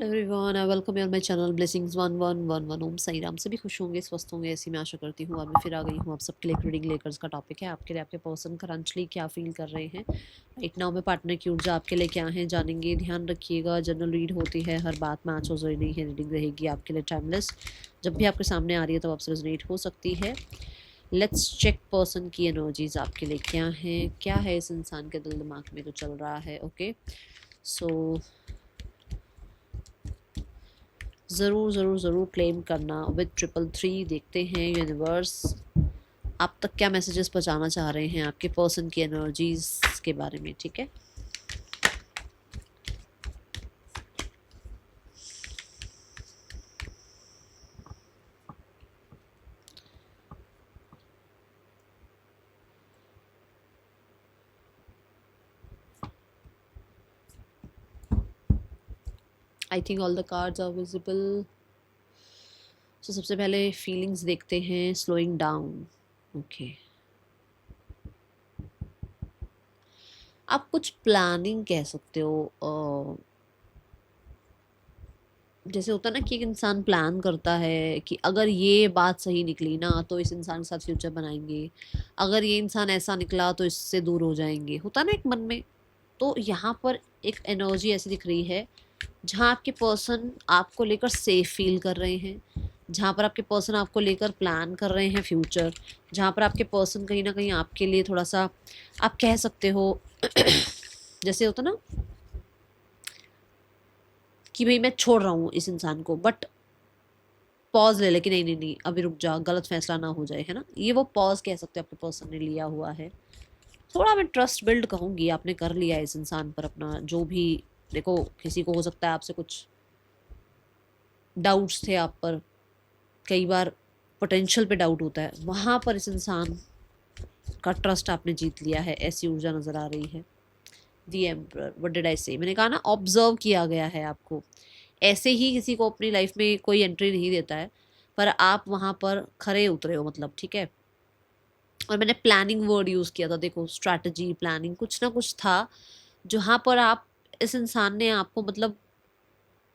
Everyone I welcome you on my channel blessings 1111 ओम साई राम। सभी खुश होंगे, स्वस्थ होंगे, ऐसी मैं आशा करती हूँ। अब मैं फिर आ गई हूँ आप सबके लिए रीडिंग लेकर। का टॉपिक है आपके लिए आपके पर्सन करंटली क्या फील कर रहे हैं राइट नाउ में। पार्टनर की ऊर्जा आपके लिए क्या है जानेंगे। ध्यान रखिएगा, जनरल रीड होती है, हर बात मैच हो जरूरी नहीं है। रीडिंग रहेगी आपके लिए टाइमलेस, जब भी आपके सामने आ रही है तब आपसे रेजोनेट हो सकती है। लेट्स चेक पर्सन की एनर्जीज आपके लिए क्या है, क्या है इस इंसान के दिल दिमाग में जो चल रहा है। ओके सो ज़रूर ज़रूर ज़रूर क्लेम करना विद 333। देखते हैं यूनिवर्स आप तक क्या मैसेजेस पहुंचाना चाह रहे हैं आपके पर्सन की एनर्जीज के बारे में। ठीक है, I think all the cards are visible. तो सबसे पहले फीलिंग्स देखते हैं, स्लोइंग डाउन। ओके, आप कुछ प्लानिंग कह सकते हो। जैसे होता है ना कि एक इंसान प्लान करता है कि अगर ये बात सही निकली ना तो इस इंसान के साथ फ्यूचर बनाएंगे, अगर ये इंसान ऐसा निकला तो इससे दूर हो जाएंगे, होता है ना एक मन में। तो यहाँ पर एक एनर्जी ऐसी दिख रही है जहाँ आपके पर्सन आपको लेकर सेफ फील कर रहे हैं, जहाँ पर आपके पर्सन आपको लेकर प्लान कर रहे हैं फ्यूचर, जहाँ पर आपके पर्सन कहीं ना कहीं आपके लिए थोड़ा सा आप कह सकते हो जैसे होता ना कि भाई मैं छोड़ रहा हूँ इस इंसान को, बट पॉज ले ले कि नहीं नहीं नहीं अभी रुक जा, गलत फैसला ना हो जाए, है ना। ये वो पॉज कह सकते हो आपके पर्सन ने लिया हुआ है। थोड़ा मैं ट्रस्ट बिल्ड कहूँगी आपने कर लिया है इस इंसान पर अपना, जो भी। देखो किसी को हो सकता है आपसे कुछ डाउट्स थे आप पर, कई बार पोटेंशियल पे डाउट होता है, वहाँ पर इस इंसान का ट्रस्ट आपने जीत लिया है, ऐसी ऊर्जा नज़र आ रही है। दी एम्परर, व्हाट डिड आई से, मैंने कहा ना ऑब्जर्व किया गया है आपको। ऐसे ही किसी को अपनी लाइफ में कोई एंट्री नहीं देता है, पर आप वहाँ पर खरे उतरे हो, मतलब ठीक है। और मैंने प्लानिंग वर्ड यूज़ किया था, देखो स्ट्रैटेजी प्लानिंग कुछ ना कुछ था जहाँ पर आप इस इंसान ने आपको मतलब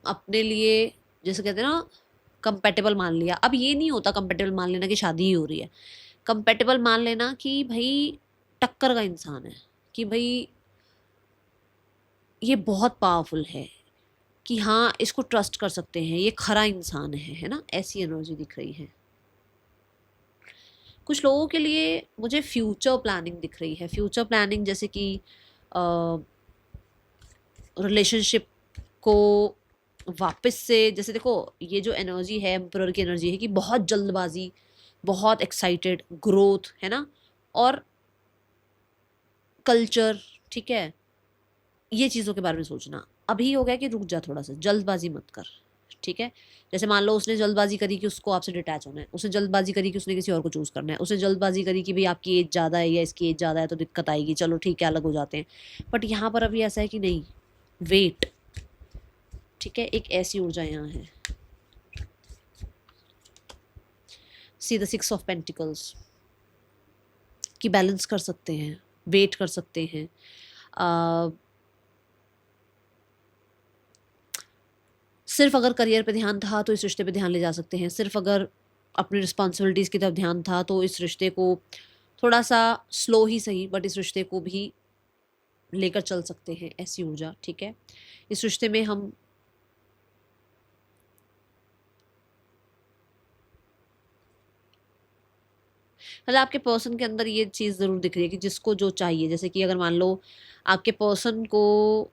अपने लिए जैसे कहते हैं ना कंपेटेबल मान लिया। अब ये नहीं होता कंपेटेबल मान लेना कि शादी ही हो रही है, कंपेटेबल मान लेना कि भाई टक्कर का इंसान है, कि भाई ये बहुत पावरफुल है, कि हाँ इसको ट्रस्ट कर सकते हैं, ये खरा इंसान है ना। ऐसी एनर्जी दिख रही है। कुछ लोगों के लिए मुझे फ्यूचर प्लानिंग दिख रही है। फ्यूचर प्लानिंग जैसे कि रिलेशनशिप को वापस से, जैसे देखो ये जो एनर्जी है एम्परर की एनर्जी है कि बहुत जल्दबाजी, बहुत एक्साइटेड, ग्रोथ, है ना, और कल्चर, ठीक है, ये चीज़ों के बारे में सोचना। अभी हो गया कि रुक जा, थोड़ा सा जल्दबाजी मत कर, ठीक है। जैसे मान लो उसने जल्दबाजी करी कि उसको आपसे डिटैच होना है, उसने जल्दबाजी करी कि उसने किसी और को चूज़ करना है, उसने जल्दबाजी करी कि भाई आपकी एज ज़्यादा है या इसकी एज ज़्यादा है तो दिक्कत आएगी, चलो ठीक है अलग हो जाते हैं। बट यहाँ पर अभी ऐसा है कि नहीं, वेट, ठीक है, एक ऐसी ऊर्जा यहाँ है। सी द 6 ऑफ पेंटिकल्स कि बैलेंस कर सकते हैं, वेट कर सकते हैं। सिर्फ अगर करियर पे ध्यान था तो इस रिश्ते पे ध्यान ले जा सकते हैं, सिर्फ अगर अपनी रिस्पॉन्सिबिलिटीज़ की तरफ ध्यान था तो इस रिश्ते को थोड़ा सा स्लो ही सही बट इस रिश्ते को भी लेकर चल सकते हैं, ऐसी ऊर्जा, ठीक है। इस रिश्ते में हम मतलब आपके पर्सन के अंदर ये चीज़ ज़रूर दिख रही है कि जिसको जो चाहिए, जैसे कि अगर मान लो आपके पर्सन को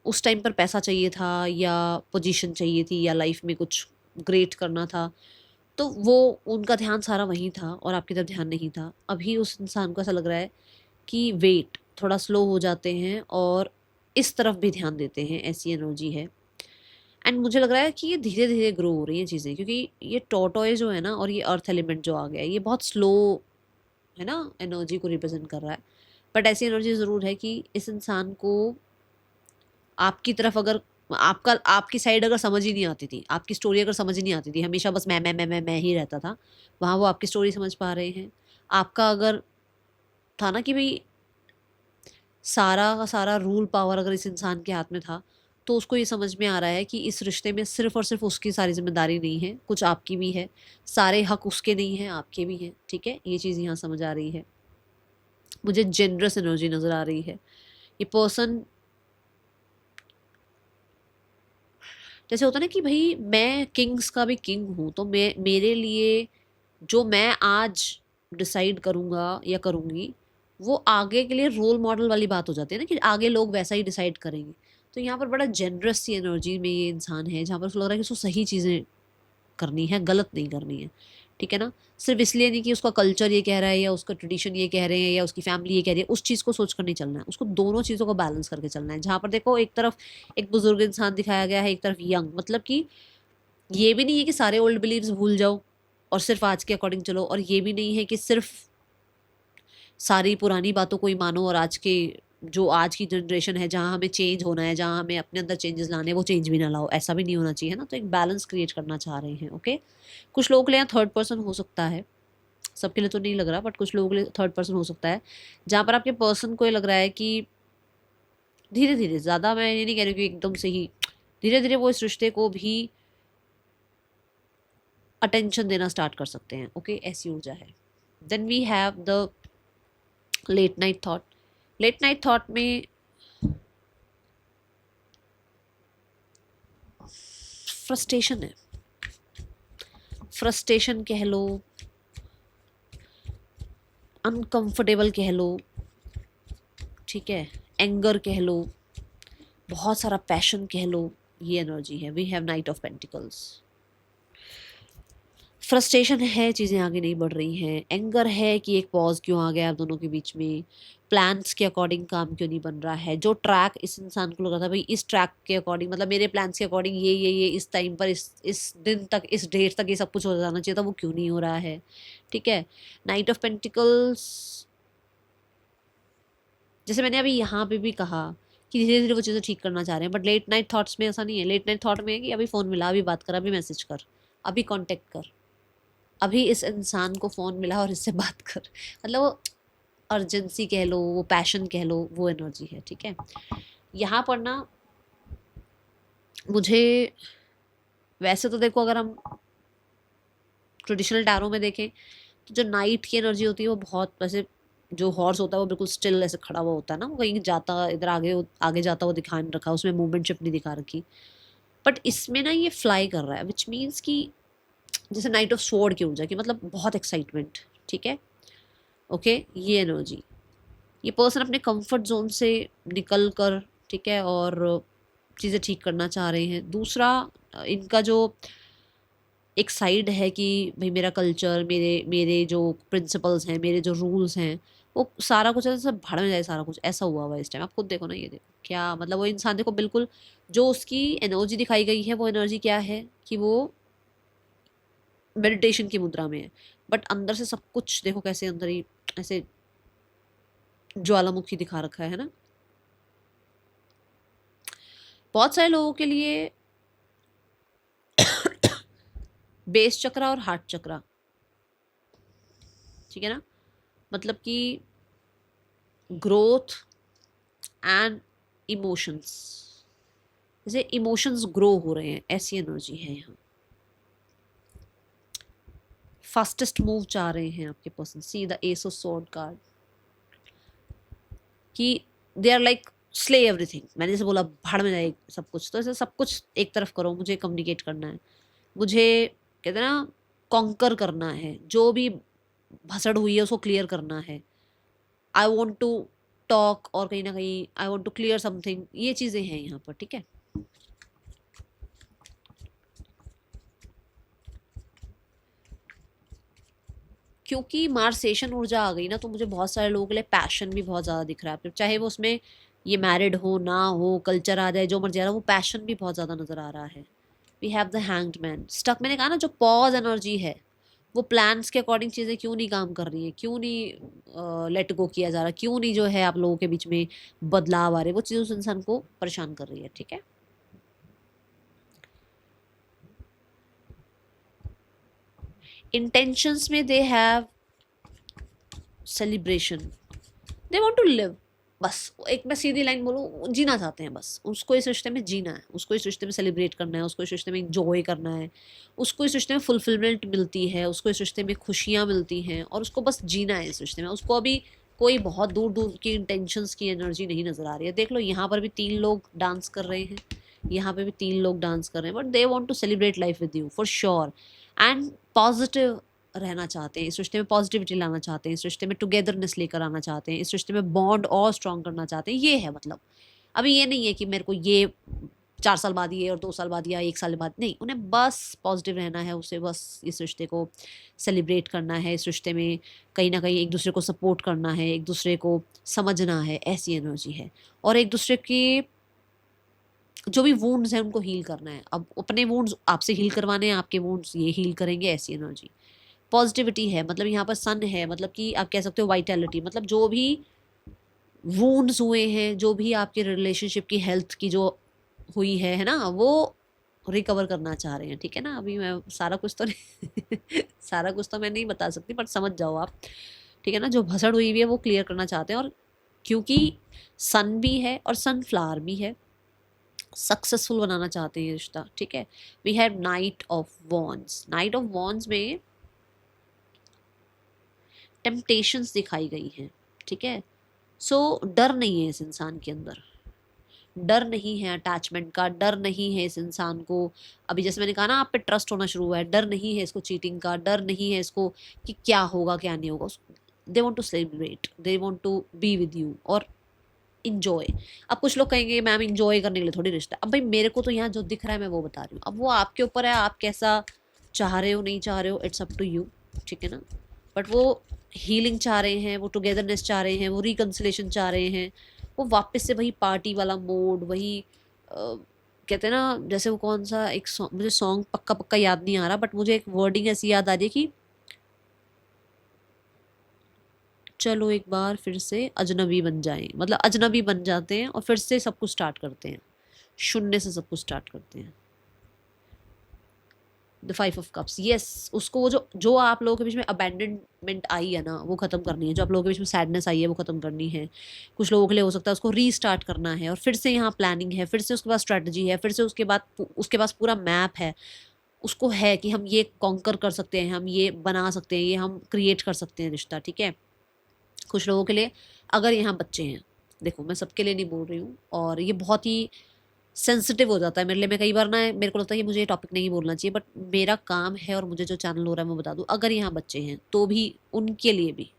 उस टाइम पर पैसा चाहिए था या पोजीशन चाहिए थी या लाइफ में कुछ ग्रेट करना था, तो वो उनका ध्यान सारा वहीं था और आपकी तरफ ध्यान नहीं था। अभी उस इंसान को ऐसा लग रहा है कि वेट, थोड़ा स्लो हो जाते हैं और इस तरफ भी ध्यान देते हैं, ऐसी एनर्जी है। एंड मुझे लग रहा है कि ये धीरे धीरे ग्रो हो रही हैं चीज़ें, क्योंकि ये टॉटॉय जो है ना और ये अर्थ एलिमेंट जो आ गया है ये बहुत स्लो है ना, एनर्जी को रिप्रेजेंट कर रहा है। बट ऐसी एनर्जी ज़रूर है कि इस इंसान को आपकी तरफ अगर आपका आपकी साइड अगर समझ ही नहीं आती थी, आपकी स्टोरी अगर समझ ही नहीं आती थी, हमेशा बस मैं ही रहता था, वहाँ वो आपकी स्टोरी समझ पा रहे हैं। आपका अगर था ना कि भाई सारा का सारा रूल पावर अगर इस इंसान के हाथ में था, तो उसको ये समझ में आ रहा है कि इस रिश्ते में सिर्फ और सिर्फ उसकी सारी जिम्मेदारी नहीं है, कुछ आपकी भी है, सारे हक उसके नहीं हैं, आपके भी हैं, ठीक है। ये चीज़ यहाँ समझ आ रही है। मुझे जेनरस एनर्जी नज़र आ रही है। ये पर्सन जैसे होता है ना कि भाई मैं किंग्स का भी किंग हूँ, तो मैं मेरे लिए जो मैं आज डिसाइड करूँगा या करूँगी वो आगे के लिए रोल मॉडल वाली बात हो जाती है ना, कि आगे लोग वैसा ही डिसाइड करेंगे। तो यहाँ पर बड़ा जेनरस सी एनर्जी में ये इंसान है, जहाँ पर उसको लग रहा है कि उसको सही चीज़ें करनी है, गलत नहीं करनी है, ठीक है ना। सिर्फ इसलिए नहीं कि उसका कल्चर ये कह रहा है या उसका ट्रेडिशन ये कह रहे हैं या उसकी फैमिली ये कह रही है, उस चीज़ को सोच कर नहीं चलना है, उसको दोनों चीज़ों को बैलेंस करके चलना है। जहाँ पर देखो एक तरफ एक बुजुर्ग इंसान दिखाया गया है, एक तरफ यंग, मतलब कि ये भी नहीं है कि सारे ओल्ड बिलीव्स भूल जाओ और सिर्फ आज के अकॉर्डिंग चलो, और ये भी नहीं है कि सिर्फ सारी पुरानी बातों को ही मानो और आज के जो आज की जनरेशन है जहाँ हमें चेंज होना है, जहाँ हमें अपने अंदर चेंजेस लाने हैं, वो चेंज भी ना लाओ। ऐसा भी नहीं होना चाहिए ना। तो एक बैलेंस क्रिएट करना चाह रहे हैं। ओके, कुछ लोगों के लिए थर्ड पर्सन हो सकता है, सबके लिए तो नहीं लग रहा, बट कुछ लोगों के लिए थर्ड पर्सन हो सकता है, जहाँ पर आपके पर्सन को ये लग रहा है कि धीरे धीरे, ज़्यादा मैं ये नहीं कह रही कि एकदम से ही, धीरे धीरे वो इस रिश्ते को भी अटेंशन देना स्टार्ट कर सकते हैं। ओके, ऐसी ऊर्जा है। Then we have the late night thought. Late night thought में फ्रस्ट्रेशन है, फ्रस्ट्रेशन कह लो, अनकंफर्टेबल कह लो, ठीक है, एंगर कह लो, बहुत सारा पैशन कह लो, ये एनर्जी है। We have knight of pentacles. Frustration है, चीज़ें आगे नहीं बढ़ रही हैं। एंगर है कि एक पॉज क्यों आ गया आप दोनों के बीच में, प्लान्स के अकॉर्डिंग काम क्यों नहीं बन रहा है। जो ट्रैक इस इंसान को लग रहा था भाई इस ट्रैक के अकॉर्डिंग, मतलब मेरे प्लान्स के अकॉर्डिंग ये इस टाइम पर इस दिन तक, इस डेट तक ये सब कुछ हो जाना चाहिए था, वो क्यों नहीं हो रहा है, ठीक है। नाइट ऑफ पेंटिकल्स, जैसे मैंने अभी यहाँ पे भी कहा कि धीरे धीरे वो चीज़ें ठीक करना चाह रहे हैं, बट लेट नाइट थॉट्स में ऐसा नहीं है। लेट नाइट थॉट में है कि अभी फ़ोन मिला, अभी बात कर, अभी मैसेज कर, अभी कांटेक्ट कर, अभी इस इंसान को फ़ोन मिला और इससे बात कर, मतलब वो अर्जेंसी कह लो, वो पैशन कह लो, वो एनर्जी है, ठीक है। यहाँ पर ना मुझे, वैसे तो देखो अगर हम ट्रेडिशनल टैरो में देखें तो जो नाइट की एनर्जी होती है वो बहुत, वैसे जो हॉर्स होता है वो बिल्कुल स्टिल ऐसे खड़ा हुआ होता है ना, वो कहीं जाता इधर आगे आगे जाता हुआ दिखा नहीं रखा, उसमें मूवमेंटशिप नहीं दिखा रखी। बट इसमें ना ये फ्लाई कर रहा है, विच मीन्स कि जैसे नाइट ऑफ स्वॉर्ड की ऊर्जा की, मतलब बहुत एक्साइटमेंट, ठीक है। ओके, ये एनर्जी, ये पर्सन अपने कंफर्ट जोन से निकल कर, ठीक है, और चीज़ें ठीक करना चाह रहे हैं। दूसरा, इनका जो एक साइड है कि भाई मेरा कल्चर, मेरे मेरे जो प्रिंसिपल्स हैं, मेरे जो रूल्स हैं, वो सारा कुछ ऐसा भाड़ में जाए, सारा कुछ ऐसा हुआ हुआ है इस टाइम। आप खुद देखो ना, ये देखो क्या, मतलब वो इंसान देखो बिल्कुल, जो उसकी एनर्जी दिखाई गई है वो एनर्जी क्या है कि वो मेडिटेशन की मुद्रा में है, बट अंदर से सब कुछ देखो कैसे अंदर ही ऐसे ज्वालामुखी दिखा रखा है ना। बहुत सारे लोगों के लिए बेस चक्रा और हार्ट चक्रा, ठीक है ना, मतलब कि ग्रोथ एंड इमोशंस, जैसे इमोशंस ग्रो हो रहे हैं, ऐसी एनर्जी है यहाँ। फास्टेस्ट मूव चाह रहे हैं आपके person. See the ace of sword card, कि they are like slay everything. मैंने जैसे बोला भाड़ में जाए सब कुछ, तो ऐसे सब कुछ एक तरफ करो, मुझे कम्युनिकेट करना है, मुझे कहते हैं ना कॉन्कर करना है, जो भी भसड़ हुई है उसको क्लियर करना है। आई वॉन्ट टू टॉक, और कहीं ना कहीं I want to clear something, ये चीज़ें हैं यहाँ पर, ठीक है। क्योंकि मार्सेशन ऊर्जा आ गई ना, तो मुझे बहुत सारे लोगों के लिए पैशन भी बहुत ज़्यादा दिख रहा है, चाहे वो उसमें ये मैरिड हो ना हो, कल्चर आ जाए, जो मर्जी आ रहा है, वो पैशन भी बहुत ज़्यादा नज़र आ रहा है। We have the hanged man. Stuck, मैंने कहा ना जो पॉज एनर्जी है, वो प्लान्स के अकॉर्डिंग चीज़ें क्यों नहीं काम कर रही हैं, क्यों नहीं लेट गो किया जा रहा, क्यों नहीं जो है आप लोगों के बीच में बदलाव आ रहे, वो चीज़ उस इंसान को परेशान कर रही है, ठीक है। इंटेंशंस में they have celebration, they want to live, बस एक मैं सीधी लाइन बोलूँ, जीना चाहते हैं बस, उसको इस रिश्ते में जीना है, उसको इस रिश्ते में सेलिब्रेट करना है, उसको इस रिश्ते में इंजॉय करना है, उसको इस रिश्ते में फुलफिलमेंट मिलती है, उसको इस रिश्ते में खुशियाँ मिलती हैं और उसको बस जीना है इस रिश्ते में। उसको अभी कोई बहुत दूर दूर की इंटेंशंस की एनर्जी नहीं नज़र आ रही है। देख लो यहाँ पर भी 3 लोग डांस कर रहे हैं, यहाँ पे भी 3 लोग डांस कर रहे हैं, but they want to celebrate life with you for sure and positive रहना चाहते हैं, इस रिश्ते में पॉजिटिविटी लाना चाहते हैं, इस रिश्ते में टुगेदरनेस लेकर आना चाहते हैं, इस रिश्ते में बॉन्ड और स्ट्रॉन्ग करना चाहते हैं। ये है मतलब, अभी ये नहीं है कि मेरे को ये 4 साल बाद ये और 2 साल बाद या 1 साल बाद, नहीं, उन्हें बस पॉजिटिव रहना है, उसे बस इस रिश्ते को सेलिब्रेट करना है, इस रिश्ते में कहीं ना कहीं एक दूसरे को सपोर्ट करना है, एक दूसरे को समझना है, ऐसी एनर्जी है। और एक दूसरे के जो भी वुंड्स हैं उनको हील करना है। अब अपने वुंड्स आपसे हील करवाने हैं, आपके वुंड्स ये हील करेंगे, ऐसी एनर्जी। पॉजिटिविटी है, मतलब यहाँ पर सन है, मतलब कि आप कह सकते हो वाइटैलिटी, मतलब जो भी वुंड्स हुए हैं, जो भी आपके रिलेशनशिप की हेल्थ की जो हुई है ना, वो रिकवर करना चाह रहे हैं, ठीक है ना। अभी मैं सारा कुछ तो नहीं सारा कुछ तो मैं नहीं बता सकती, बट समझ जाओ आप, ठीक है ना। जो भसड़ हुई हुई है वो क्लियर करना चाहते हैं, और क्योंकि सन भी है और सनफ्लावर भी है, सक्सेसफुल बनाना चाहते हैं ये रिश्ता, ठीक है। We have knight of wands. Knight of wands में टेम्पटेशंस दिखाई गई हैं, ठीक है। सो डर नहीं है इस इंसान के अंदर, डर नहीं है अटैचमेंट का, डर नहीं है इस इंसान को, अभी जैसे मैंने कहा ना, आप पे ट्रस्ट होना शुरू हुआ है, डर नहीं है इसको चीटिंग का, डर नहीं है इसको कि क्या होगा क्या नहीं होगा। They want to celebrate, they want to be with you और इंजॉय। अब कुछ लोग कहेंगे मैम इंजॉय करने के लिए थोड़ी रिश्ता, अब भाई मेरे को तो यहाँ जो दिख रहा है मैं वो बता रही हूँ, अब वो आपके ऊपर है, आप कैसा चाह रहे हो नहीं चाह रहे हो, इट्स अप टू यू, ठीक है ना। बट वो हीलिंग चाह रहे हैं, वो टुगेदरनेस चाह रहे हैं, वो रिकन्सिलेशन चाह रहे हैं, वो वापस से वही पार्टी वाला मोड, वही कहते हैं ना, जैसे वो कौन सा एक सॉन्ग, मुझे सॉन्ग पक्का पक्का याद नहीं आ रहा, बट मुझे एक वर्डिंग ऐसी याद आ रही है कि चलो एक बार फिर से अजनबी बन जाएं, मतलब अजनबी बन जाते हैं और फिर से सब कुछ स्टार्ट करते हैं, शून्य से सब कुछ स्टार्ट करते हैं। द 5 ऑफ कप्स, यस, उसको वो जो जो आप लोगों के बीच में अबैंडनमेंट आई है ना, वो खत्म करनी है। जो आप लोगों के बीच में सैडनेस आई है वो खत्म करनी है। कुछ लोगों के लिए हो सकता है उसको रीस्टार्ट करना है, और फिर से यहाँ प्लानिंग है, फिर से उसके पास स्ट्रैटेजी है, फिर से उसके पास पूरा मैप है, उसको है कि हम ये कॉन्कर कर सकते हैं, हम ये बना सकते हैं, ये हम क्रिएट कर सकते हैं रिश्ता, ठीक है। कुछ लोगों के लिए, अगर यहाँ बच्चे हैं, देखो मैं सबके लिए नहीं बोल रही हूँ, और ये बहुत ही सेंसिटिव हो जाता है मेरे लिए, मैं कई बार ना, मेरे को लगता है कि मुझे ये टॉपिक नहीं बोलना चाहिए, बट मेरा काम है और मुझे जो चैनल हो रहा है मैं बता दूँ। अगर यहाँ बच्चे हैं तो भी उनके लिए भी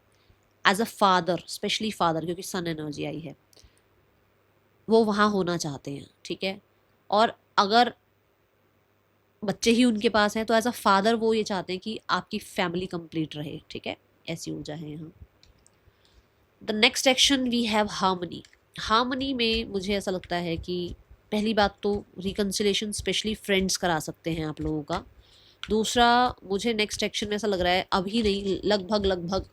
as a father, specially father, क्योंकि सन एनर्जी आई है, वो वहाँ होना चाहते हैं, ठीक है। और अगर बच्चे ही उनके पास हैं तो एज अ फादर वो ये चाहते हैं कि आपकी फैमिली कंप्लीट रहे, ठीक है। ऐसी ऊर्जा है यहाँ। The next action we have harmony. Harmony में मुझे ऐसा लगता है कि पहली बात तो रिकन्सिलेशन स्पेशली फ्रेंड्स करा सकते हैं आप लोगों का। दूसरा, मुझे नेक्स्ट एक्शन में ऐसा लग रहा है, अभी नहीं, लगभग लगभग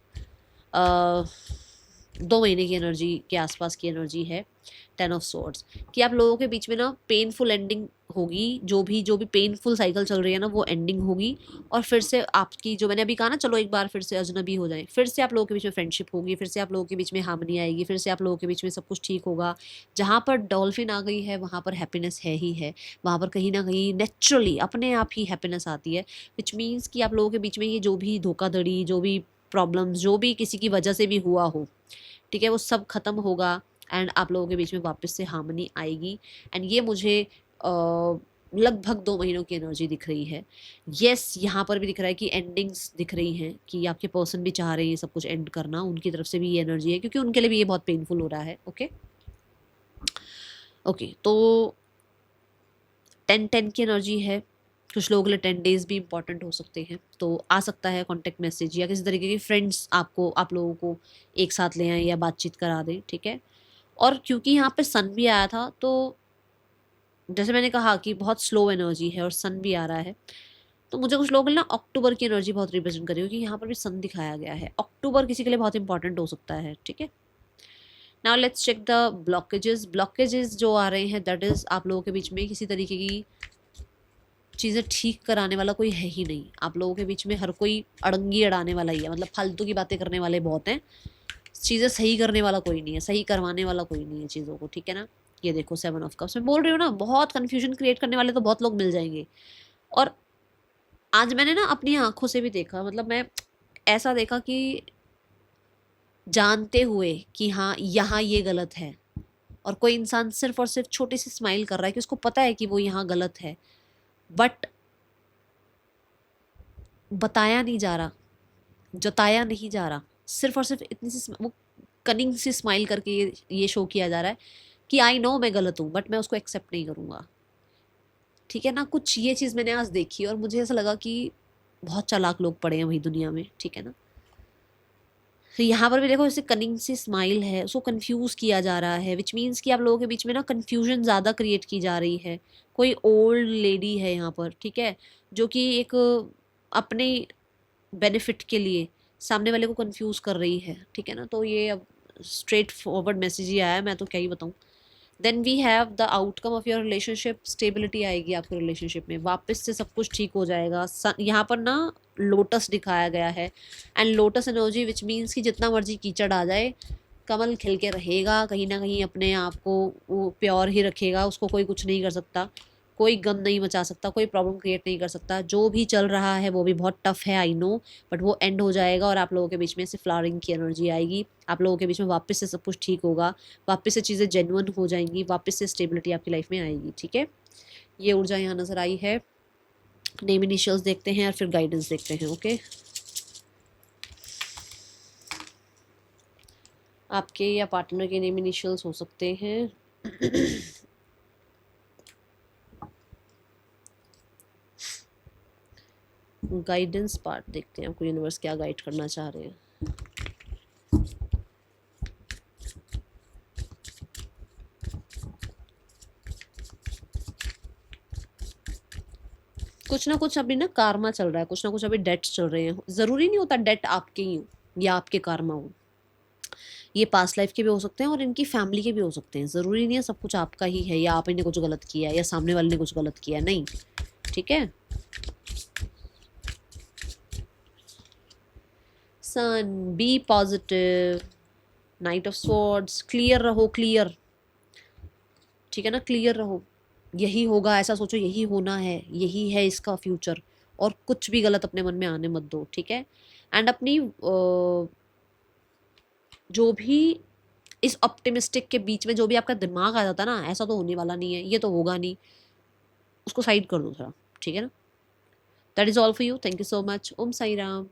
2 महीने की एनर्जी के आसपास की एनर्जी है 10 ऑफ सॉर्ड्स, कि आप लोगों के बीच में ना पेनफुल एंडिंग होगी, जो भी पेनफुल साइकिल चल रही है ना वो एंडिंग होगी, और फिर से आपकी, जो मैंने अभी कहा ना, चलो एक बार फिर से अजनबी हो जाए, फिर से आप लोगों के बीच में फ्रेंडशिप होगी, फिर से आप लोगों के बीच में हार्मनी आएगी, फिर से आप लोगों के बीच में सब कुछ ठीक होगा। जहाँ पर डॉल्फिन आ गई है वहाँ पर हैप्पीनेस है ही है, वहाँ पर कहीं ना कहीं नेचुरली अपने आप ही हैप्पीनेस आती है, विच मीन्स कि आप लोगों के बीच में ये जो भी धोखाधड़ी, जो भी प्रॉब्लम्स, जो भी किसी की वजह से भी हुआ हो, ठीक है, वो सब खत्म होगा, एंड आप लोगों के बीच में वापस से हार्मनी आएगी। एंड ये मुझे लगभग 2 महीनों की एनर्जी दिख रही है। येस, यहाँ पर भी दिख रहा है कि एंडिंग्स दिख रही हैं, कि आपके पर्सन भी चाह रहे हैं सब कुछ एंड करना, उनकी तरफ से भी ये एनर्जी है, क्योंकि उनके लिए भी ये बहुत पेनफुल हो रहा है। ओके ओके, तो 10-10 की एनर्जी है। कुछ लोगों के लिए 10 डेज भी इंपॉर्टेंट हो सकते हैं, तो आ सकता है कॉन्टेक्ट मैसेज या किसी तरीके के फ्रेंड्स आप लोगों को एक साथ ले आएँ या बातचीत करा दें, ठीक है। और क्योंकि यहाँ पे सन भी आया था, तो जैसे मैंने कहा कि बहुत स्लो एनर्जी है और सन भी आ रहा है, तो मुझे कुछ लोगों के लिए ना अक्टूबर की एनर्जी बहुत रिप्रेजेंट करी, क्योंकि यहाँ पर भी सन दिखाया गया है। अक्टूबर किसी के लिए बहुत इंपॉर्टेंट हो सकता है, ठीक है। Now let's check the blockages जो आ रहे हैं, दैट इज आप लोगों के बीच में किसी तरीके की चीज़ें ठीक कराने वाला कोई है ही नहीं। आप लोगों के बीच में हर कोई अड़ंगी अड़ाने वाला ही है, मतलब फालतू की बातें करने वाले बहुत हैं, चीज़ें सही करने वाला कोई नहीं है, सही करवाने वाला कोई नहीं है चीज़ों को, ठीक है ना। ये देखो 7 ऑफ कप्स, मैं बोल रही हूँ ना, बहुत कन्फ्यूजन क्रिएट करने वाले तो बहुत लोग मिल जाएंगे। और आज मैंने ना अपनी आंखों से भी देखा, मतलब मैं ऐसा देखा कि जानते हुए कि हाँ यहाँ ये गलत है, और कोई इंसान सिर्फ और सिर्फ छोटी सी स्माइल कर रहा है कि उसको पता है कि वो यहाँ गलत है, बट बताया नहीं जा रहा, जताया नहीं जा रहा, सिर्फ और सिर्फ इतनी सी वो कनिंग सी स्माइल करके ये शो किया जा रहा है कि आई नो मैं गलत हूँ, बट मैं उसको एक्सेप्ट नहीं करूँगा, ठीक है ना। कुछ ये चीज़ मैंने आज देखी और मुझे ऐसा लगा कि बहुत चालाक लोग पड़े हैं वही दुनिया में, ठीक है ना। तो यहाँ पर भी देखो जैसे कनिंग सी स्माइल है, उसको कंफ्यूज किया जा रहा है, विच मीन्स कि आप लोगों के बीच में ना कंफ्यूजन ज़्यादा क्रिएट की जा रही है। कोई ओल्ड लेडी है यहाँ पर, ठीक है, जो कि एक अपने बेनिफिट के लिए सामने वाले को कंफ्यूज कर रही है, ठीक है ना। तो ये अब स्ट्रेट फॉरवर्ड मैसेज ही आया है, मैं तो क्या ही बताऊँ। Then we have the outcome of your relationship, stability आएगी आपके रिलेशनशिप में, वापस से सब कुछ ठीक हो जाएगा। यहाँ पर ना लोटस दिखाया गया है, and lotus energy which means कि जितना मर्जी कीचड़ आ जाए, कमल खिल के रहेगा, कहीं ना कहीं अपने आप को वो प्योर ही रखेगा, उसको कोई कुछ नहीं कर सकता, कोई गम नहीं मचा सकता, कोई प्रॉब्लम क्रिएट नहीं कर सकता। जो भी चल रहा है वो भी बहुत टफ है, आई नो, बट वो एंड हो जाएगा और आप लोगों के बीच में से फ्लावरिंग की एनर्जी आएगी, आप लोगों के बीच में वापस से सब कुछ ठीक होगा, वापस से चीज़ें जेन्युइन हो जाएंगी, वापस से स्टेबिलिटी आपकी लाइफ में आएगी, ठीक है। ये ऊर्जा यहाँ नज़र आई है। नेम इनिशियल्स देखते हैं और फिर गाइडेंस देखते हैं, ओके। आपके या पार्टनर के नेम इनिशियल्स हो सकते हैं। गाइडेंस पार्ट देखते हैं, आपको यूनिवर्स क्या गाइड करना चाह रहे हैं। कुछ ना कुछ अभी ना कारमा चल रहा है, कुछ ना कुछ अभी डेट्स चल रहे हैं। ज़रूरी नहीं होता डेट आपके ही हो या आपके कारमा हो, ये पास्ट लाइफ के भी हो सकते हैं और इनकी फैमिली के भी हो सकते हैं। ज़रूरी नहीं है सब कुछ आपका ही है, या आपने कुछ गलत किया है या सामने वाले ने कुछ गलत किया है, नहीं, ठीक है। Son, be positive, knight of swords, clear रहो, क्लियर, ठीक है ना, क्लियर रहो, यही होगा ऐसा सोचो, यही होना है, यही है इसका फ्यूचर, और कुछ भी गलत अपने मन में आने मत दो, ठीक है। एंड अपनी जो भी इस ऑप्टिमिस्टिक के बीच में जो भी आपका दिमाग आ जाता है ना, ऐसा तो होने वाला नहीं है, ये तो होगा नहीं, उसको साइड कर दो थोड़ा, ठीक है ना। That is all for you, thank you so much. Om Sai Ram.